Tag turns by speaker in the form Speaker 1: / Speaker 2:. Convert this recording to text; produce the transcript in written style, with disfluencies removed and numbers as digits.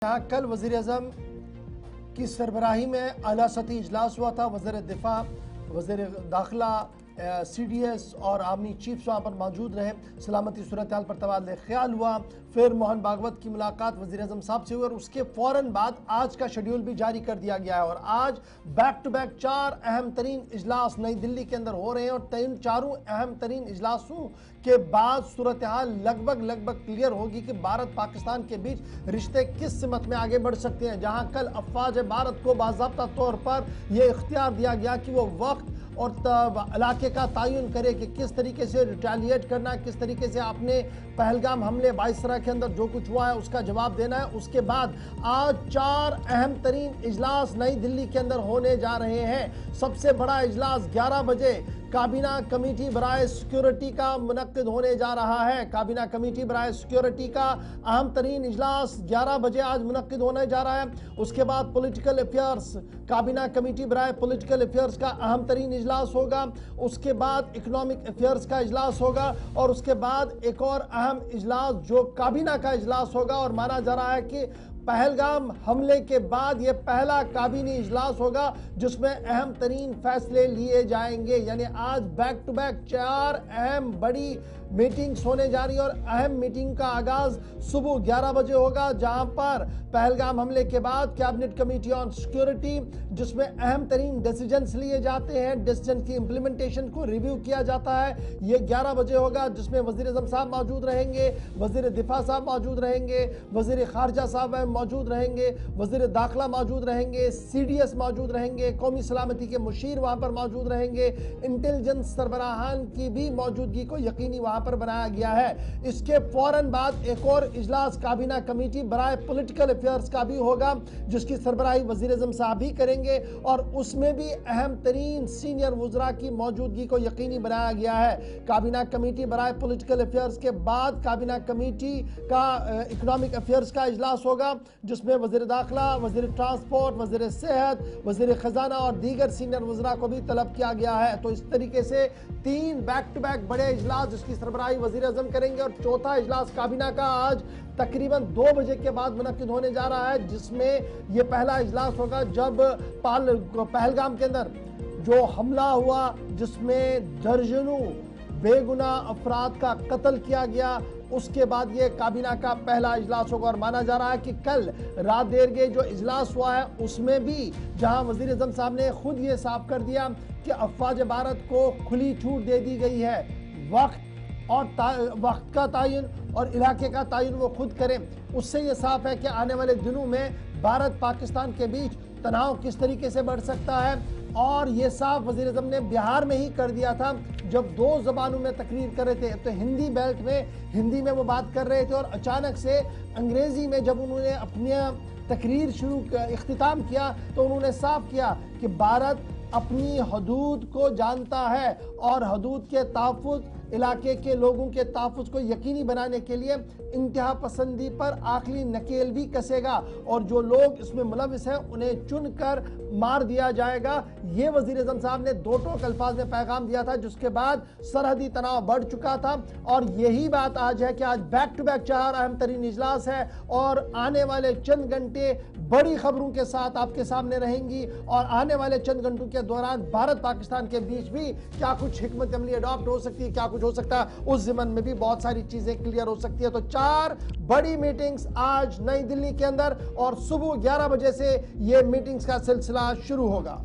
Speaker 1: यहाँ कल वज़ीर आज़म की सरबराही में आला सतही इजलास हुआ था। वज़ीर दिफा, वज़ीर दाखिला, CDS और आर्मी चीफ्स वहाँ पर मौजूद रहे। सलामती सूरत हाल पर तबादला ख्याल हुआ। फिर मोहन भागवत की मुलाकात वज़ीर आज़म साहब से हुई और उसके फ़ौरन बाद आज का शेड्यूल भी जारी कर दिया गया है। और आज बैक टू बैक 4 अहम तरीन इजलास नई दिल्ली के अंदर हो रहे हैं और इन चारों अहम तरीन इजलासों के बाद सूरत हाल लगभग क्लियर होगी कि भारत पाकिस्तान के बीच रिश्ते किस सिमत में आगे बढ़ सकते हैं। जहां कल अफ़वाज भारत को बाज़ाब्ता तौर पर यह इख्तियार दिया गया कि वो वक्त और इलाके का तयन करे कि किस तरीके से रिटेलिएट करना, किस तरीके से आपने पहलगाम हमले 22 के अंदर जो कुछ हुआ है उसका जवाब देना है। उसके बाद आज 4 अहम तरीन इजलास नई दिल्ली के अंदर होने जा रहे हैं। सबसे बड़ा इजलास 11 बजे काबीना कमेटी बराए सिक्योरिटी का मुनक्किद होने जा रहा है। काबीना कमेटी बराए सिक्योरिटी का अहम तरीन इजलास 11 बजे आज मुनक्किद होने जा रहा है। उसके बाद पॉलिटिकल अफेयर्स, काबीना कमेटी बराए पॉलिटिकल अफेयर्स का अहम तरीन इजलास होगा। उसके बाद इकोनॉमिक अफेयर्स का इजलास होगा और उसके बाद एक और अहम इजलास जो काबीना का इजलास होगा। और माना जा रहा है कि पहलगाम हमले के बाद ये पहला काबीनी इजलास होगा जिसमें अहम तरीन फैसले लिए जाएंगे। यानी आज बैक टू बैक 4 अहम बड़ी मीटिंग्स होने जा रही है और अहम मीटिंग का आगाज सुबह 11 बजे होगा, जहां पर पहलगाम हमले के बाद कैबिनेट कमेटी ऑन सिक्योरिटी जिसमें अहम तरीन डिसीजंस लिए जाते हैं, डिसीजन की इंप्लीमेंटेशन को रिव्यू किया जाता है, ये 11 बजे होगा जिसमें वज़ीर आज़म साहब मौजूद रहेंगे, वज़ीर दिफा साहब मौजूद रहेंगे, वज़ीर खारजा साहब मौजूद रहेंगे, वज़ीर दाखिला मौजूद रहेंगे, CDS मौजूद रहेंगे, कौमी सलामती के मुशीर वहाँ पर मौजूद रहेंगे, इंटेलिजेंस सरबराहान की भी मौजूदगी को यकीनी वहाँ पर बनाया गया है। इसके फौरन बाद एक और इजलास काबीना कमेटी बराए पॉलिटिकल अफेयर्स का भी होगा जिसकी सरबराही वज़ीर आज़म साहब भी करेंगे और उसमें भी अहम तरीन सीनियर वज़रा की मौजूदगी को यकीनी बनाया गया है। काबीना कमेटी बराए पॉलिटिकल अफेयर्स के बाद काबीना कमेटी का इकोनॉमिक अफेयर्स का इजलास होगा जिसमें वज़ीर दाखिला, वज़ीर ट्रांसपोर्ट, वज़ीर सेहत, वज़ीर खजाना और दीगर सीनियर वज़रा को भी तलब किया गया है। तो इस तरीके से 3 बैक टू बैक बड़े इजलास जिसकी सरबराही वज़ीर आज़म करेंगे और चौथा इजलास काबीना का आज तकरीबन 2 बजे के बाद मुनक्किद होने जा रहा है जिसमें यह पहला इजलास होगा जब पहलगाम के अंदर जो हमला हुआ जिसमें दर्जनों बेगुनाह अफराद का कत्ल किया गया, उसके बाद ये काबीना का पहला इजलास होगा। और माना जा रहा है कि कल रात देर के जो इजलास हुआ है उसमें भी जहां वज़ीर आज़म साहब ने खुद ये साफ कर दिया कि अफ़वाज भारत को खुली छूट दे दी गई है, वक्त का तयन और इलाके का तयन वो खुद करें। उससे ये साफ है कि आने वाले दिनों में भारत पाकिस्तान के बीच तनाव किस तरीके से बढ़ सकता है। और ये साफ वज़ीर आज़म ने बिहार में ही कर दिया था जब 2 ज़बानों में तकरीर कर रहे थे। तो हिंदी बेल्ट में हिंदी में वो बात कर रहे थे और अचानक से अंग्रेज़ी में जब उन्होंने अपनी तकरीर इख्तिताम किया तो उन्होंने साफ किया कि भारत अपनी हदूद को जानता है और हदूद के तहफ़्फ़ुज़, इलाके के लोगों के तहफ़्फ़ुज़ को यकीनी बनाने के लिए इंतहा पसंदी पर आखिरी नकेल भी कसेगा और जो लोग इसमें मुलविस हैं उन्हें चुनकर मार दिया जाएगा। ये वज़ीर आज़म साहब ने 2 टोक अल्फाज में पैगाम दिया था जिसके बाद सरहदी तनाव बढ़ चुका था। और यही बात आज है कि आज बैक टू बैक 4 अहम तरीन इजलास है और आने वाले चंद घंटे बड़ी खबरों के साथ आपके सामने रहेंगी। और आने वाले चंद घंटों के दौरान भारत पाकिस्तान के बीच भी क्या कुछ हिकमत अमली अडॉप्ट हो सकती है, क्या कुछ हो सकता है, उस ज़िमन में भी बहुत सारी चीजें क्लियर हो सकती है। तो 4 बड़ी मीटिंग्स आज नई दिल्ली के अंदर और सुबह 11 बजे से ये मीटिंग्स का सिलसिला शुरू होगा।